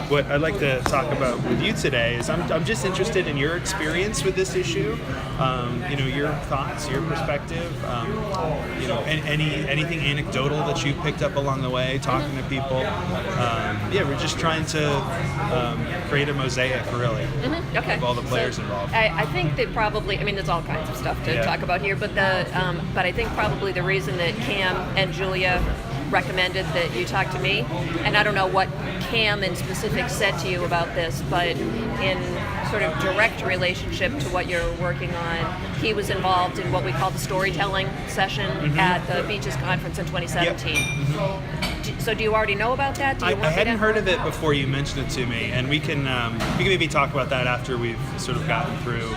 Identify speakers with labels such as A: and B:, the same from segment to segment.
A: what I'd like to talk about with you today is I'm just interested in your experience with this issue. Your thoughts, your perspective. Anything anecdotal that you picked up along the way, talking to people. We're just trying to create a mosaic, really, of all the players involved.
B: I think that probably, there's all kinds of stuff to talk about here, but I think probably the reason that Cam and Julia recommended that you talk to me, and I don't know what Cam in specific said to you about this, but in sort of direct relationship to what you're working on, he was involved in what we call the storytelling session at the Beaches Conference in 2017.
A: Yep.
B: So do you already know about that?
A: I hadn't heard of it before you mentioned it to me, and we can maybe talk about that after we've sort of gotten through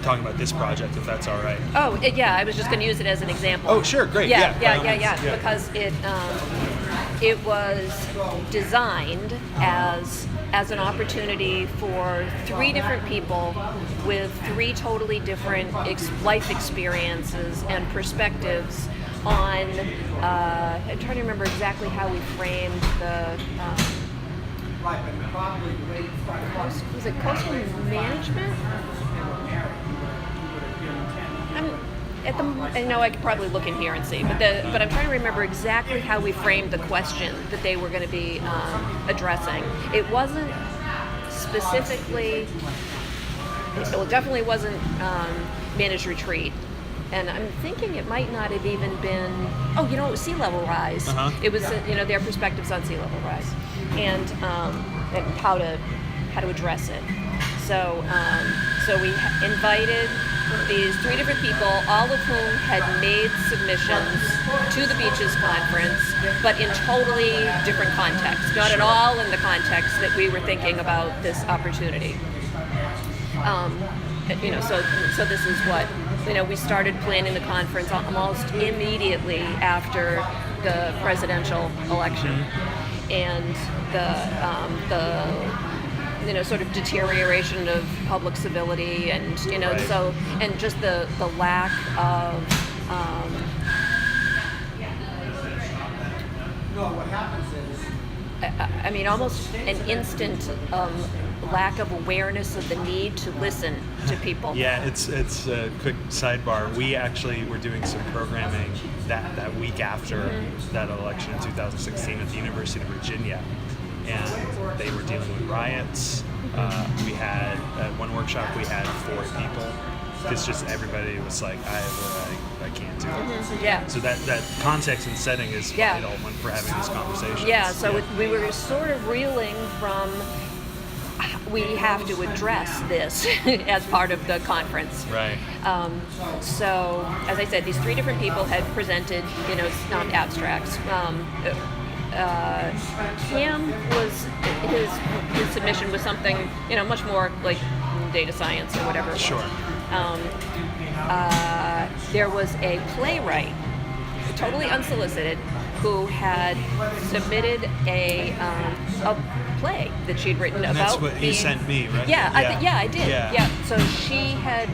A: talking about this project, if that's all right.
B: Oh, yeah, I was just going to use it as an example.
A: Oh, sure, great.
B: Yeah. Because it was designed as an opportunity for three different people with three totally different life experiences and perspectives on, I'm trying to remember exactly how we framed the, was it coastal management? I could probably look in here and see, but I'm trying to remember exactly how we framed the question that they were going to be addressing. It wasn't specifically, well, it definitely wasn't managed retreat. And I'm thinking it might not have even been, it was sea level rise. It was, their perspectives on sea level rise and how to address it. So we invited these three different people, all of whom had made submissions to the Beaches Conference, but in totally different contexts, not at all in the context that we were thinking about this opportunity. So this is what, we started planning the conference almost immediately after the presidential election, and the sort of deterioration of public civility, and and just the lack of almost an instant lack of awareness of the need to listen to people.
A: Yeah, it's a quick sidebar. We actually were doing some programming that week after that election in 2016 at the University of Virginia. And they were dealing with riots. We had, at one workshop, we had 4 people. Because just everybody was like, I can't do it.
B: Yeah.
A: So that context and setting is vital when we're having this conversation.
B: Yeah, so we were sort of reeling from, we have to address this as part of the conference.
A: Right.
B: So, as I said, these 3 different people had presented, abstracts. Cam was, his submission was something, much more like data science or whatever.
A: Sure.
B: There was a playwright, totally unsolicited, who had submitted a play that she'd written
A: and
B: about.
A: That's what you sent me, right?
B: Yeah, I did.
A: Yeah.
B: So she had,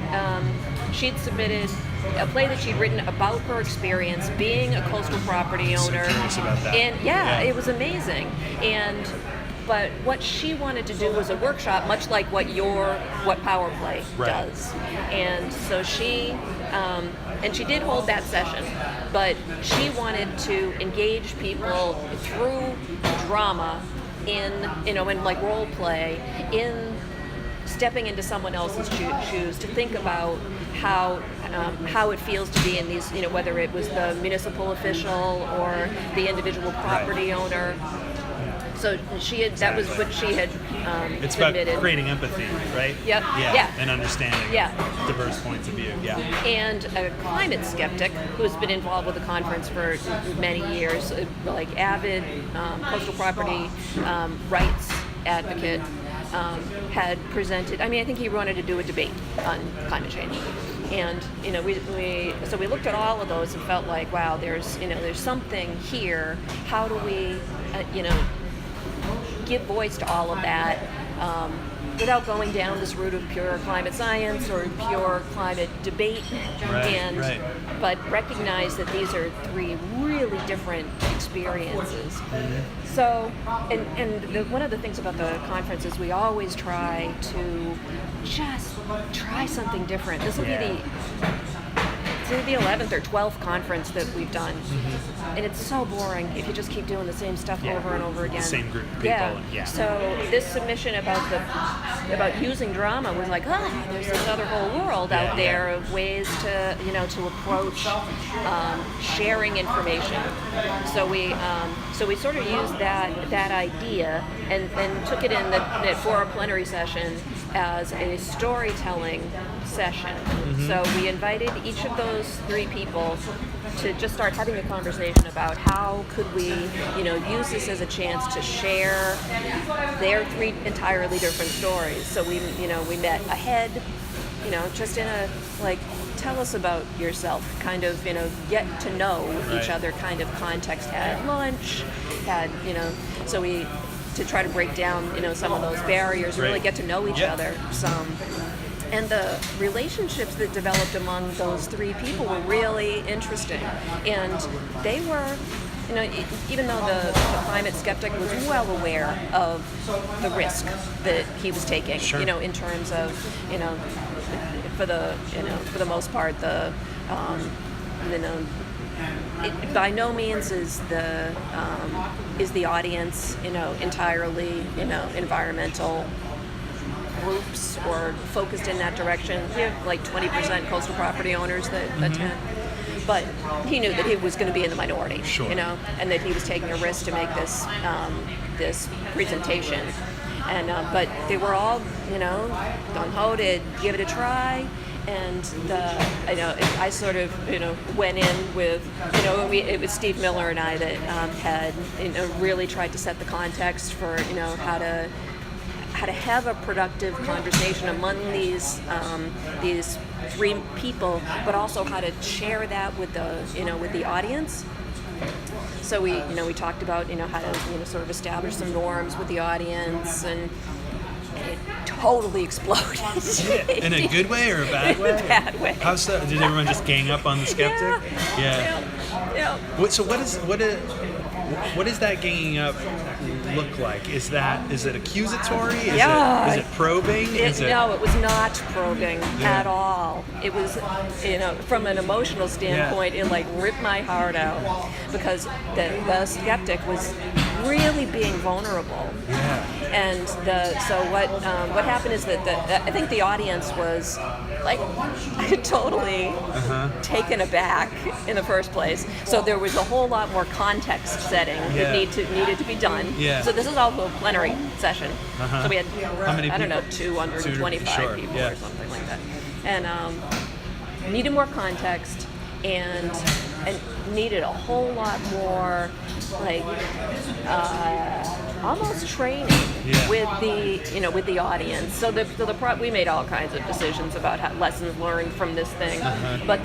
B: she'd submitted a play that she'd written about her experience being a coastal property owner.
A: So curious about that.
B: And it was amazing. But what she wanted to do was a workshop, much like what Power Play does. And so she did hold that session, but she wanted to engage people through drama in like role play, in stepping into someone else's shoes to think about how it feels to be in these, whether it was the municipal official or the individual property owner. So that was what she had
A: it's
B: submitted.
A: about creating empathy, right?
B: Yep.
A: Yeah. And understanding diverse points of view. Yeah.
B: And a climate skeptic who's been involved with the conference for many years, like avid coastal property rights advocate, had presented. I think he wanted to do a debate on climate change. And we looked at all of those and felt like, wow, there's something here. How do we give voice to all of that without going down this route of pure climate science or pure climate debate, but recognize that these are three really different experiences. So, one of the things about the conference is we always try to just try something different. This will be the 11th or 12th conference that we've done, and it's so boring if you just keep doing the same stuff over and over again.
A: Same group of people.
B: So this submission about using drama was like, there's this other whole world out there of ways to to approach sharing information. So we sort of used that idea and took it for our plenary session as a storytelling session. So we invited each of those three people to just start having a conversation about how could we, use this as a chance to share their three entirely different stories. So we met ahead, just in a tell us about yourself, kind of, get to know each other kind of context. Had lunch, so we to try to break down, some of those barriers, really get to know each other some. And the relationships that developed among those three people were really interesting. And they were, even though the climate skeptic was well aware of the risk that he was taking, in terms of, for the most part, by no means is the audience, entirely, environmental groups or focused in that direction. We have like 20% coastal property owners that attend. But he knew that he was going to be in the minority, and that he was taking a risk to make this this presentation. And but they were all, gung-ho to give it a try. And I sort of, went in with, it was Steve Miller and I that had, really tried to set the context for, how to have a productive conversation among these three people, but also how to share that with the audience. So we talked about, how to, sort of establish some norms with the audience, and it totally exploded.
A: In a good way or a bad way?
B: In a bad way.
A: How so? Did everyone just gang up on the skeptic?
B: Yeah.
A: So what does that ganging up look like? Is it accusatory? Is it probing?
B: No, it was not probing at all. It was, from an emotional standpoint, it ripped my heart out, because the skeptic was really being vulnerable.
A: Yeah.
B: And what happened is that I think the audience was totally taken aback in the first place. So there was a whole lot more context setting that needed to be done.
A: Yeah.
B: So this is all a plenary session. So we had,
A: how many people?
B: 225 people or something like that. And needed more context and needed a whole lot more almost training with the audience. So we made all kinds of decisions about lessons learned from this thing. But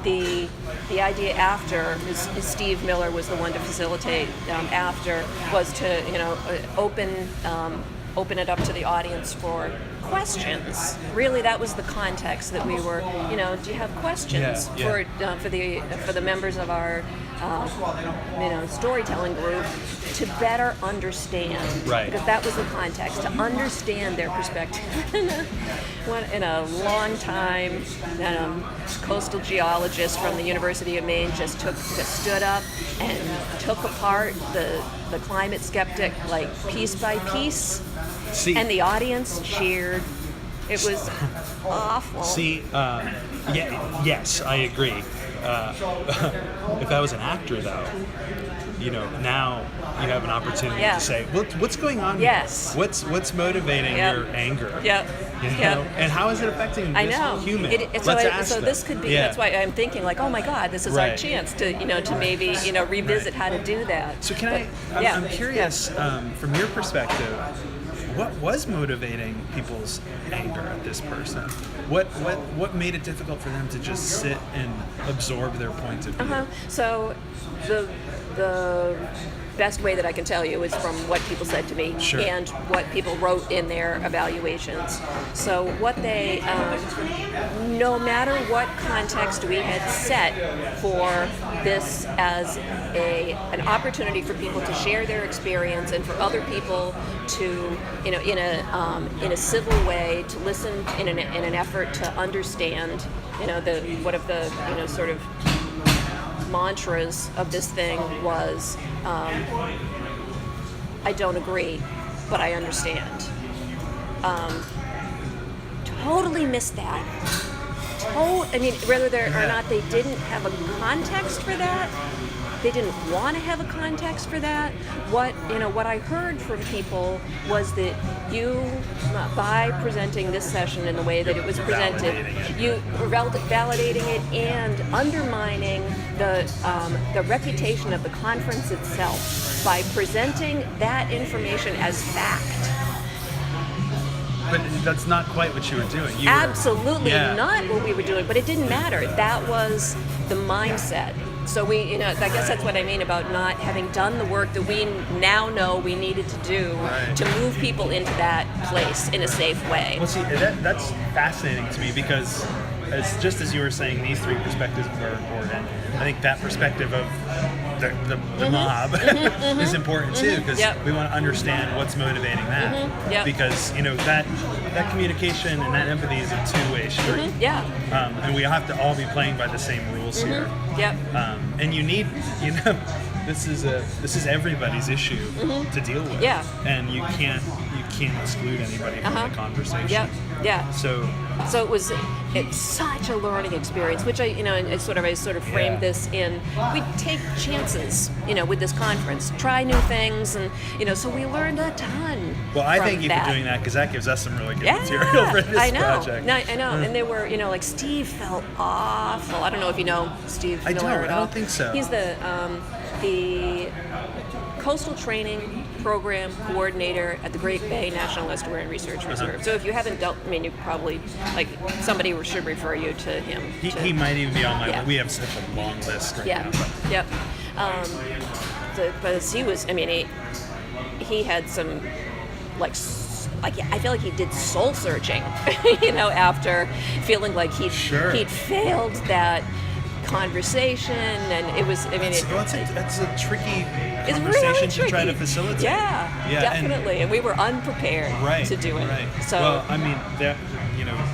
B: the idea after is Steve Miller was the one to facilitate. After was to open it up to the audience for questions. Really, that was the context that we were. Do you have questions for the members of our storytelling group to better understand?
A: Right.
B: Because that was the context, to understand their perspective. In a long time, coastal geologist from the University of Maine just stood up and took apart the climate skeptic piece by piece. And the audience cheered. It was awful.
A: Yes, I agree. If I was an actor, though, now you have an opportunity to say, what's going on?
B: Yes.
A: Here? What's motivating your anger? And how is it affecting this human?
B: So this could be. That's why I'm thinking oh my God, this is our chance to maybe revisit how to do that.
A: So I'm curious from your perspective. What was motivating people's anger at this person? What made it difficult for them to just sit and absorb their point of view?
B: So best way that I can tell you is from what people said to me
A: Sure.
B: and what people wrote in their evaluations. So what they, no matter what context we had set for this as an opportunity for people to share their experience and for other people to, in a civil way, to listen in an effort to understand, one of the, sort of mantras of this thing was, I don't agree, but I understand. Totally missed that. Whether or not they didn't have a context for that, they didn't want to have a context for that. What I heard from people was that you, by presenting this session in the way that it was presented, you were validating it and undermining the reputation of the conference itself by presenting that information as fact.
A: But that's not quite what you were doing.
B: Absolutely not what we were doing, but it didn't matter. That was the mindset. So I guess that's what I mean about not having done the work that we now know we needed to do to move people into that place in a safe way.
A: Well, see, that's fascinating to me because, just as you were saying, these three perspectives are important. I think that perspective of the mob is important too, because we want to understand what's motivating that. Because that communication and that empathy is a two-way street. And we have to all be playing by the same rules here. And you need, this is everybody's issue to deal with. And you can't exclude anybody from the conversation. So it's such a learning experience, which I sort of framed this in. We take chances, with this conference, try new things, and so we learned a ton. Well, I thank you for doing that because that gives us some really good material for this project.
B: I know, and they were, like Steve felt awful. I don't know if you know Steve Miller at all.
A: I don't think so.
B: He's the Coastal Training Program Coordinator at the Great Bay National Estuarine Research Reserve. So if you haven't you probably, somebody should refer you to him.
A: He might even be on my list. We have such a long list right now.
B: But he was, he had some, I feel like he did soul searching, after feeling like he'd failed that conversation, and it was.
A: That's a tricky conversation
B: really
A: to try to facilitate.
B: Definitely, and we were unprepared to do it. So,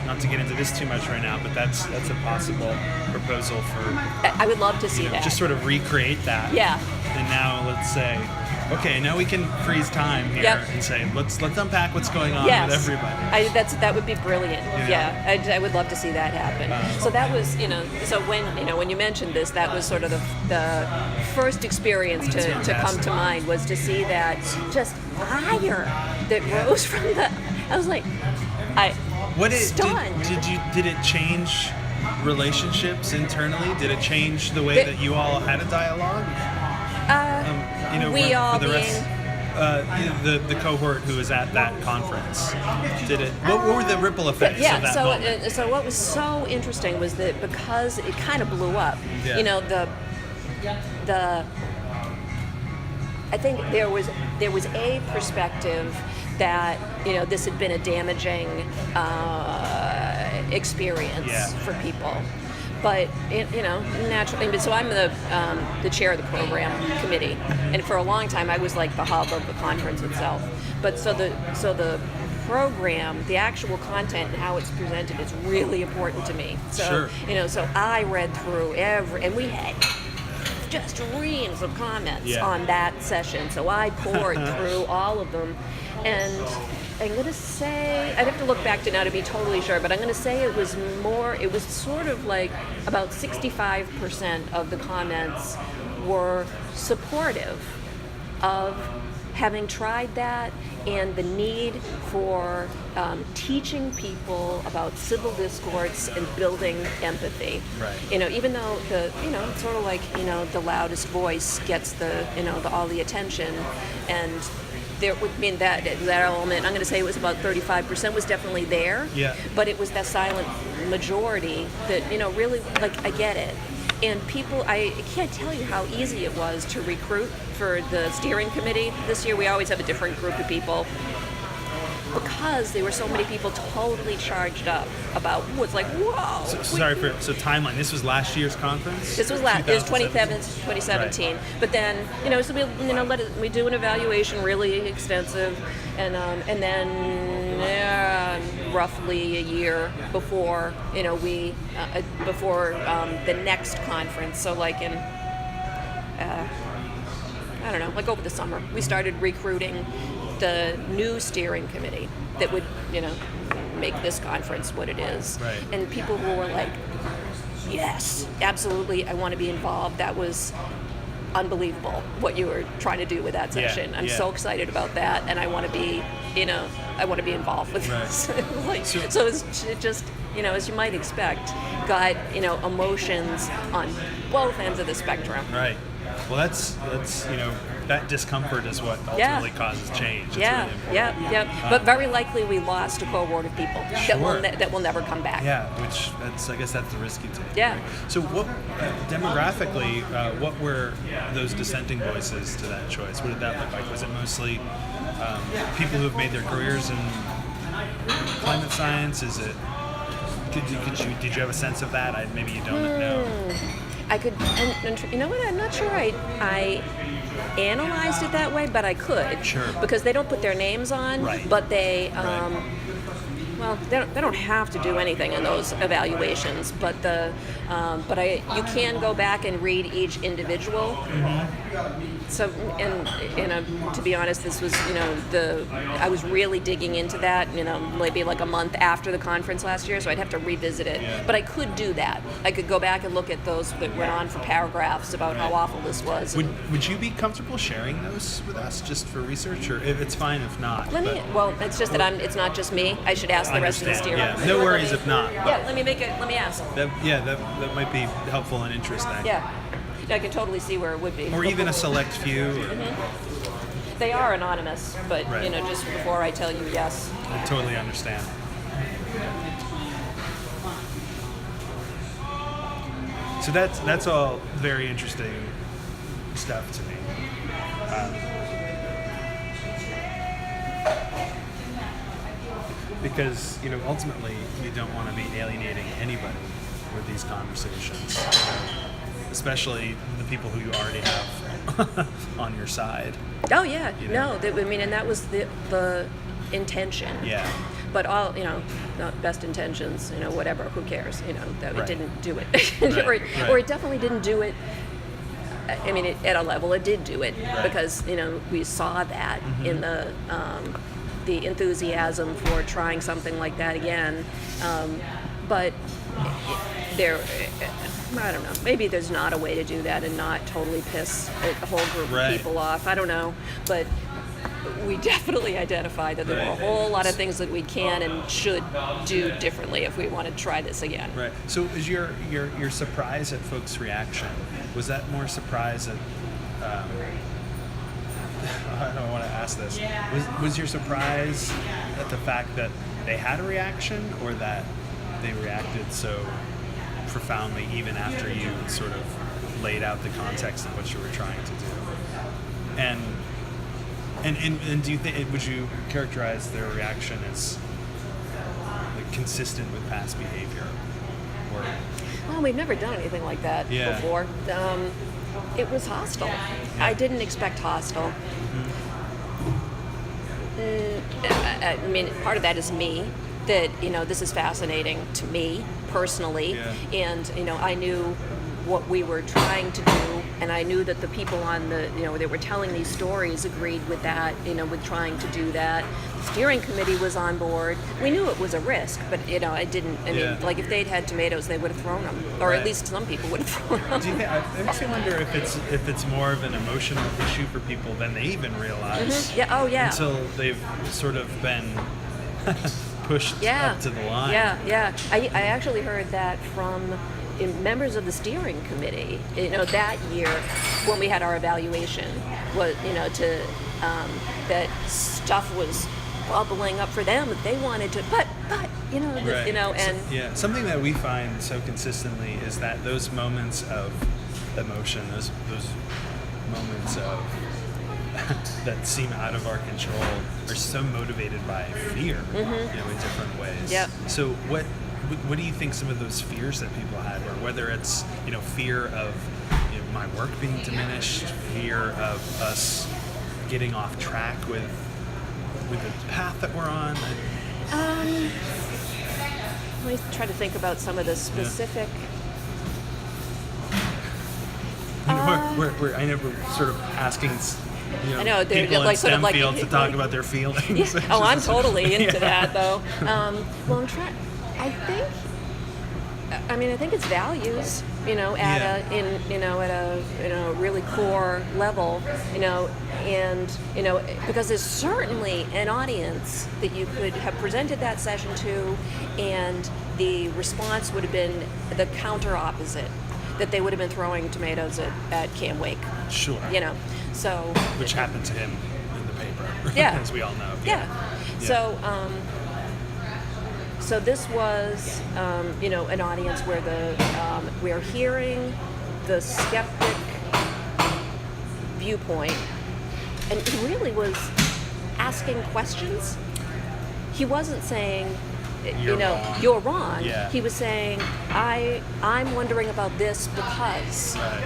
A: not to get into this too much right now, but that's a possible proposal for.
B: I would love to see that.
A: Just sort of recreate that. And now let's say, okay, now we can freeze time here and say, let's unpack what's going on with everybody.
B: That would be brilliant. I would love to see that happen. So that was, so when you mentioned this, that was sort of the first experience to come to mind, was to see that just fire that rose from the. I was like, stunned.
A: Did it change relationships internally? Did it change the way that you all had a dialogue? The cohort who was at that conference, did it? What were the ripple effects of that moment?
B: So what was so interesting was that because it kind of blew up, I think there was a perspective that this had been a damaging experience for people. But naturally, so I'm the chair of the program committee, and for a long time I was like the hub of the conference itself. But so the program, the actual content and how it's presented is really important to me. So so I read through and we had just reams of comments on that session. So I poured through all of them, and I'm going to say, I'd have to look back to now to be totally sure, but I'm going to say it was sort of like about 65% of the comments were supportive of having tried that and the need for teaching people about civil discourse and building empathy. Even though it's sort of like, the loudest voice gets all the attention, and there would mean that element, I'm going to say it was about 35% was definitely there, but it was that silent majority that, really, I get it. And people, I can't tell you how easy it was to recruit for the steering committee. This year we always have a different group of people, because there were so many people totally charged up about what's like, whoa.
A: So timeline. This was last year's conference.
B: This was last. It was 2017.
A: Right.
B: But then, so we do an evaluation, really extensive, and then roughly a year before the next conference. So like in I don't know, like over the summer, we started recruiting the new steering committee that would, make this conference what it is.
A: Right.
B: And people who were like, yes, absolutely, I want to be involved. That was unbelievable what you were trying to do with that session. I'm so excited about that, and I want to be, I want to be involved with this. So it just, as you might expect, got, emotions on both ends of the spectrum.
A: Right. Well, that's that discomfort is what ultimately causes change. It's really important.
B: But very likely we lost a cohort of people that will never come back.
A: Yeah, I guess that's the risk you take.
B: Yeah.
A: Right? So what demographically, what were those dissenting voices to that choice? What did that look like? Was it mostly people who have made their careers in climate science? Is it? Did you have a sense of that? Maybe you don't know.
B: I could, and you know what? I'm not sure I analyzed it that way, but I could.
A: Sure.
B: Because they don't put their names on,
A: right.
B: But they, well, they don't have to do anything in those evaluations. But you can go back and read each individual.
A: Mm-hmm.
B: So, and to be honest, this was, I was really digging into that, maybe like a month after the conference last year, so I'd have to revisit it.
A: Yeah.
B: But I could do that. I could go back and look at those that went on for paragraphs about how awful this was.
A: Would you be comfortable sharing those with us just for research, or if it's fine if not?
B: Well, it's just that it's not just me. I should ask the rest of the steering.
A: Yeah, no worries if not.
B: Yeah, let me ask.
A: That might be helpful and interesting.
B: Yeah. I can totally see where it would be.
A: Or even a select few.
B: They are anonymous, but
A: right.
B: Just before I tell you yes.
A: I totally understand. So that's all very interesting stuff to me. Because ultimately you don't want to be alienating anybody with these conversations. Especially the people who you already have on your side.
B: Oh yeah, and that was the intention.
A: Yeah.
B: But all, not best intentions, whatever, who cares, that
A: right.
B: It didn't do it.
A: Right.
B: Or it definitely didn't do it. I mean, at a level, it did do it
A: right.
B: because, we saw that in the enthusiasm for trying something like that again. But I don't know. Maybe there's not a way to do that and not totally piss a whole group
A: right.
B: of people off. I don't know. But we definitely identified that there were a whole lot of things that we can and should do differently if we want to try this again.
A: Right. So is your surprise at folks' reaction, was that more surprise at I don't want to ask this. Was your surprise at the fact that they had a reaction, or that they reacted so profoundly even after you sort of laid out the context of what you were trying to do? And do you think, would you characterize their reaction as like consistent with past behavior? Or
B: well, we've never done anything like that before. It was hostile. Yeah. I didn't expect hostile. I mean, part of that is me. That this is fascinating to me personally, and I knew what we were trying to do, and I knew that the people on the that were telling these stories agreed with that, with trying to do that. The steering committee was on board. We knew it was a risk, but I didn't. I mean, like if they'd had tomatoes, they would have thrown them, or
A: right.
B: at least some people would have thrown them.
A: Do you think, I makes me wonder if it's more of an emotional issue for people than they even realize.
B: Mm-hmm. Yeah. Oh yeah.
A: Until they've sort of been pushed up to the line.
B: Yeah. I actually heard that from members of the steering committee. That year when we had our evaluation was that stuff was bubbling up for them that they wanted to, but
A: Right.
B: and
A: Yeah, something that we find so consistently is that those moments of emotion, those moments of that seem out of our control, are so motivated by fear, in different ways.
B: Yep.
A: So what do you think some of those fears that people had were? Whether it's fear of my work being diminished, fear of us getting off track with the path that we're on.
B: Let me try to think about some of the specific.
A: I know we're sort of asking,
B: I know, they're
A: people in
B: like, sort
A: STEM
B: of like,
A: fields to talk about their feelings.
B: Yeah. Oh, I'm totally into that, though. Well, I'm trying. I think it's values. At a really core level. And because there's certainly an audience that you could have presented that session to, and the response would have been the counter opposite, that they would have been throwing tomatoes at Cam Wake.
A: Sure.
B: So.
A: Which happened to him in the paper.
B: Yeah.
A: As we all know.
B: Yeah. So this was, an audience where we're hearing the skeptic viewpoint, and he really was asking questions. He wasn't saying, you're wrong.
A: Yeah.
B: He was saying, I'm wondering about this because.
A: Right.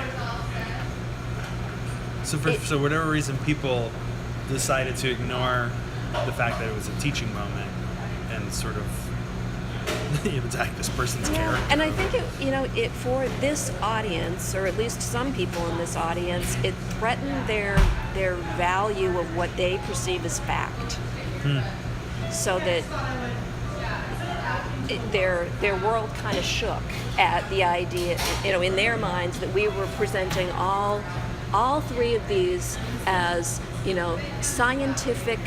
A: So for whatever reason, people decided to ignore the fact that it was a teaching moment and sort of attack this person's character.
B: And I think it for this audience, or at least some people in this audience, it threatened their value of what they perceive as fact. So that their world kind of shook at the idea, in their minds, that we were presenting all three of these as scientific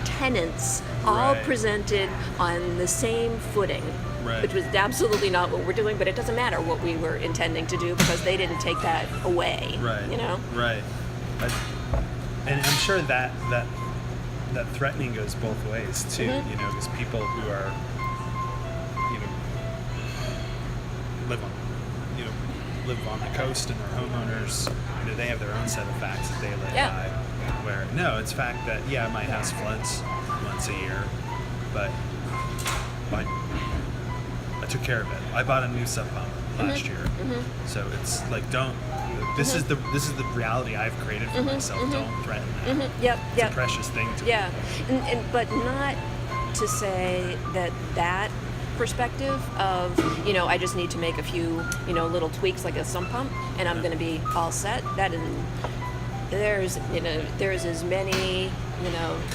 B: tenets, all
A: Right.
B: presented on the same footing,
A: Right.
B: which was absolutely not what we're doing. But it doesn't matter what we were intending to do, because they didn't take that away.
A: Right. Right. And I'm sure that threatening goes both ways too. Because people who are live on the coast and are homeowners, they have their own set of facts that they live by. Where it's fact that my house floods once a year, but I took care of it. I bought a new sub pump last year, so it's like This is the reality I've created for myself. Don't threaten that.
B: Yep.
A: It's a precious thing to me.
B: Yeah, but not to say that perspective of I just need to make a few little tweaks like a sump pump and I'm going to be all set. That isn't. There's as many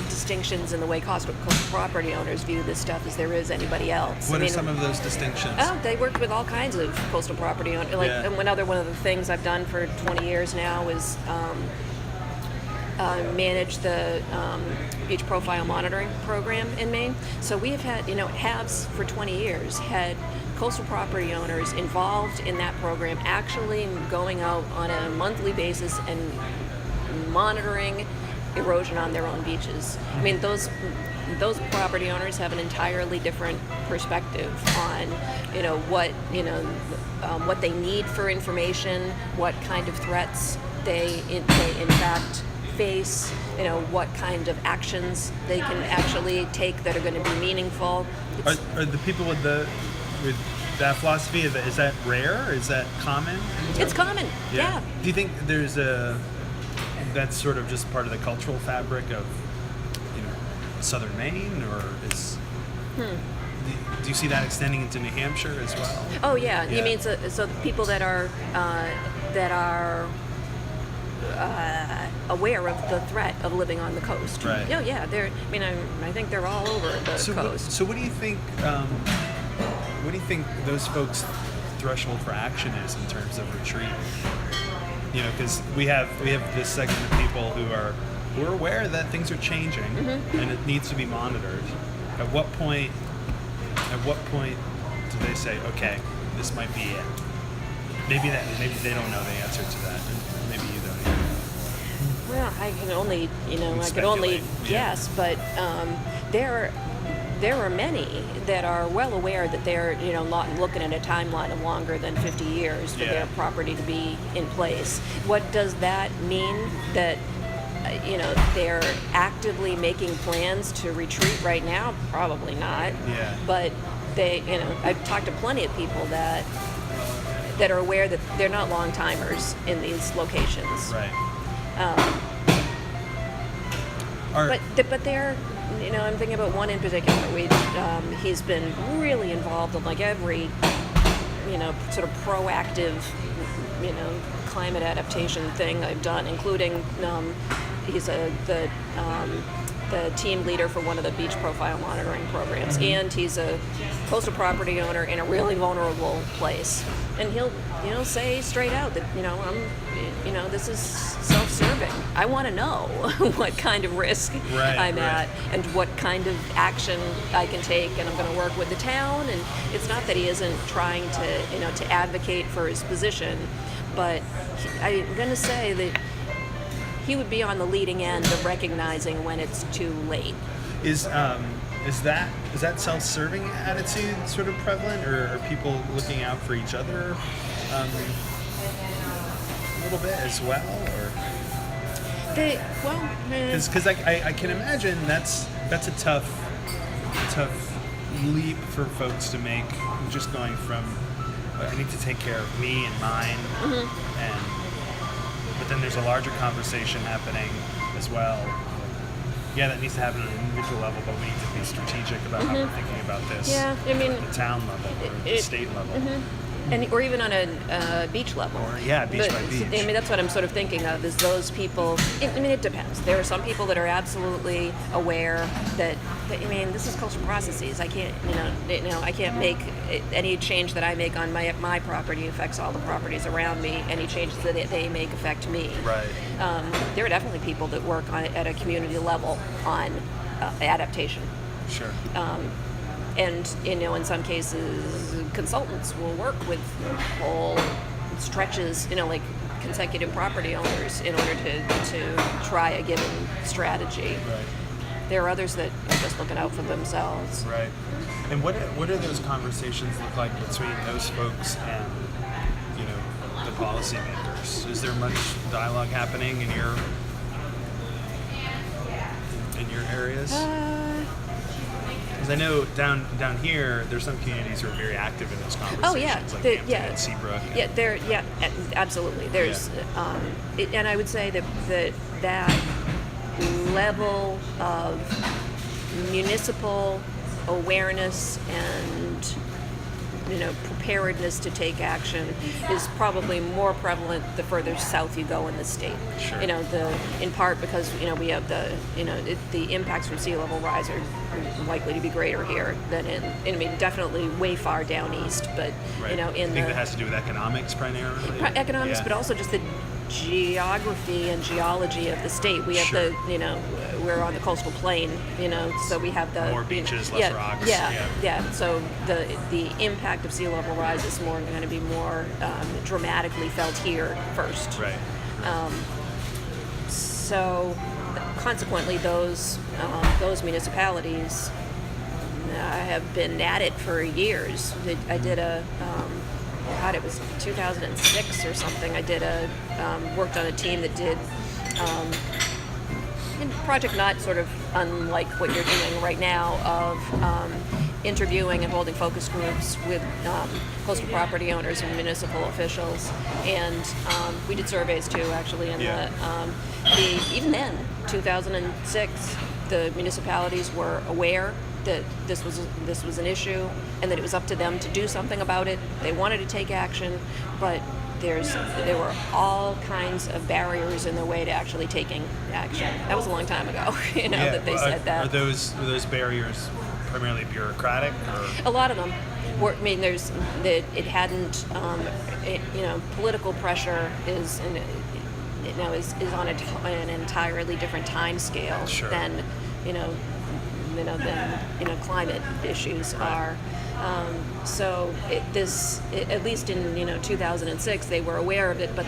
B: distinctions in the way coastal property owners view this stuff as there is anybody else.
A: What are some of those distinctions?
B: Oh, they worked with all kinds of coastal property owners. And one of the things I've done for 20 years now is manage the beach profile monitoring program in Maine. So we have had, HABs for 20 years had coastal property owners involved in that program, actually going out on a monthly basis and monitoring erosion on their own beaches. I mean, those property owners have an entirely different perspective on, what they need for information, what kind of threats they in fact face, what kind of actions they can actually take that are going to be meaningful.
A: Are the people with that philosophy, is that rare? Is that common?
B: It's common, yeah.
A: Do you think that's sort of just part of the cultural fabric of southern Maine, or is do you see that extending into New Hampshire as well?
B: Oh yeah. You mean so the people that are aware of the threat of living on the coast.
A: Right.
B: Oh yeah, I think they're all over the coast.
A: So what do you think? What do you think those folks' threshold for action is in terms of retreat? Because we have this segment of people who are aware that things are changing and it needs to be monitored. At what point do they say, okay, this might be it? Maybe they don't know the answer to that, and maybe you don't either.
B: Well, I can only, I could
A: Speculate,
B: only
A: yeah.
B: guess, but there are many that are well aware that they're, looking at a timeline of longer than 50 years for
A: Yeah.
B: their property to be in place. What does that mean? That they're actively making plans to retreat right now? Probably not.
A: Yeah.
B: But I've talked to plenty of people that are aware that they're not long timers in these locations.
A: Right.
B: But they're, I'm thinking about one in particular. He's been really involved in like every, sort of proactive, climate adaptation thing I've done, including he's the team leader for one of the beach profile monitoring programs, and he's a coastal property owner in a really vulnerable place. And he'll, say straight out that, this is self-serving. I want to know what kind of risk I'm at and what kind of action I can take, and I'm going to work with the town. And it's not that he isn't trying to, to advocate for his position, but I'm going to say that he would be on the leading end of recognizing when it's too late.
A: Is that self-serving attitude sort of prevalent, or are people looking out for each other a little bit as well, or? Because I can imagine that's a tough leap for folks to make, just going from I need to take care of me and mine, but then there's a larger conversation happening as well. Yeah, that needs to happen on an individual level, but we need to be strategic about how we're thinking about this.
B: Yeah, I mean,
A: at the town level or the state level.
B: Or even on a beach level.
A: Beach by beach.
B: I mean, that's what I'm sort of thinking of, is those people. It depends. There are some people that are absolutely aware that this is cultural processes. I can't, I can't make any change that I make on my property affects all the properties around me. Any changes that they make affect me.
A: Right.
B: There are definitely people that work on it at a community level on adaptation.
A: Sure.
B: And in some cases, consultants will work with whole stretches, like consecutive property owners, in order to try a given strategy.
A: Right.
B: There are others that are just looking out for themselves.
A: Right. And what do those conversations look like between those folks and the policymakers? Is there much dialogue happening in your areas? Because I know down here, there's some communities who are very active in those conversations.
B: Oh yeah,
A: like Hampton and Seabrook.
B: Absolutely. There's, and I would say that level of municipal awareness and preparedness to take action is probably more prevalent the further south you go in the state.
A: Sure.
B: In part because we have the impacts from sea level rise are likely to be greater here than definitely way far down east, but
A: I think that has to do with economics primarily.
B: Economics, but also just the geography and geology of the state. We have we're on the coastal plain, so we have the
A: more beaches, less rocks.
B: Yeah. So the impact of sea level rise is going to be more dramatically felt here first.
A: Right.
B: So consequently, those municipalities have been at it for years. I did it was 2006 or something. I did worked on a team that did a project not sort of unlike what you're doing right now of interviewing and holding focus groups with coastal property owners and municipal officials, and we did surveys too, actually. And even then, 2006, the municipalities were aware that this was an issue and that it was up to them to do something about it. They wanted to take action, but there were all kinds of barriers in their way to actually taking action. That was a long time ago, that they said that.
A: Are those barriers primarily bureaucratic, or?
B: A lot of them were. It hadn't. Political pressure is on an entirely different time scale than climate issues are. So at least in 2006, they were aware of it, but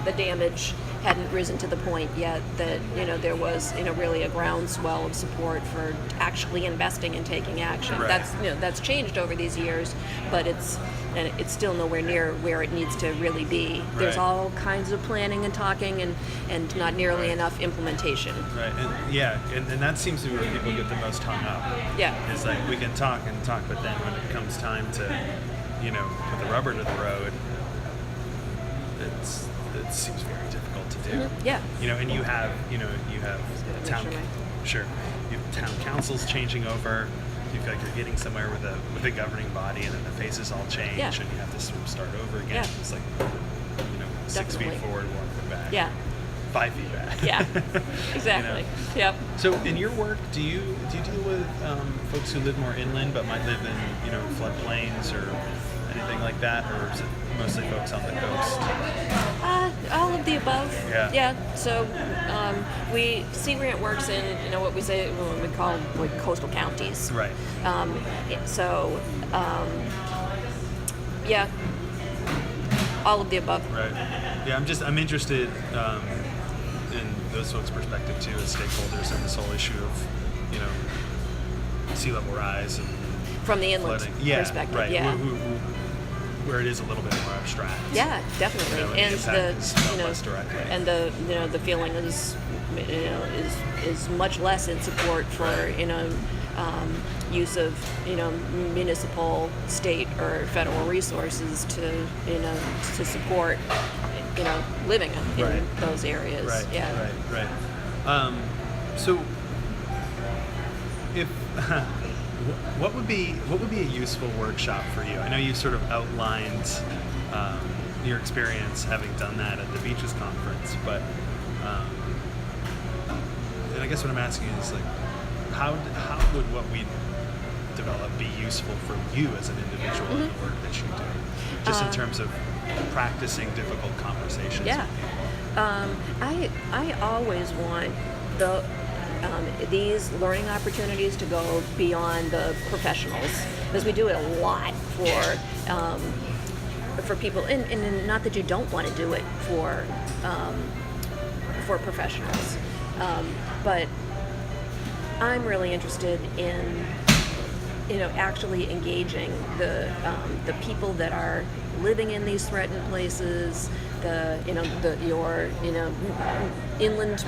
B: the damage hadn't risen to the point yet that there was really a groundswell of support for actually investing and taking action.
A: Right.
B: That's changed over these years, but it's still nowhere near where it needs to really be. There's
A: Right.
B: all kinds of planning and talking and not nearly
A: Right.
B: enough implementation.
A: Right, and that seems to be where people get the most hung up.
B: Yeah.
A: It's like we can talk and talk, but then when it comes time to, put the rubber to the road, it seems very difficult to do.
B: Mm-hmm. Yeah.
A: And you have
B: Make
A: town,
B: sure
A: sure, you have town councils changing over. You feel like you're getting somewhere with a governing body, and then the faces all change,
B: Yeah.
A: and you have to sort of start over again.
B: Yeah.
A: It's like 6 feet
B: Definitely.
A: forward, 1 foot back.
B: Yeah.
A: 5 feet back.
B: Yeah. Exactly. Yep.
A: So in your work, do you deal with folks who live more inland but might live in floodplains or anything like that, or is it mostly folks on the coast?
B: All of the above.
A: Yeah.
B: Yeah. So Sea Grant works in what we call like coastal counties.
A: Right.
B: Yeah. All of the above.
A: Right. Yeah, I'm interested in those folks' perspective too, as stakeholders, in this whole issue of sea level rise and
B: From the inland
A: flooding. Yeah,
B: perspective.
A: right.
B: Yeah.
A: Where it is a little bit more abstract.
B: Yeah, definitely.
A: And the impact is felt less directly.
B: And the feeling is much less in support for use of municipal, state, or federal resources to support living in
A: Right.
B: those areas.
A: Right.
B: Yeah.
A: Right. So, if what would be a useful workshop for you? I know you sort of outlined your experience having done that at the Beaches Conference, but and I guess what I'm asking is like, how would what we develop be useful for you as an individual in the work that you do, just in terms of practicing difficult conversations?
B: Yeah. I always want these learning opportunities to go beyond the professionals, because we do it a lot for people, and not that you don't want to do it for professionals, but I'm really interested in actually engaging the people that are living in these threatened places, your inland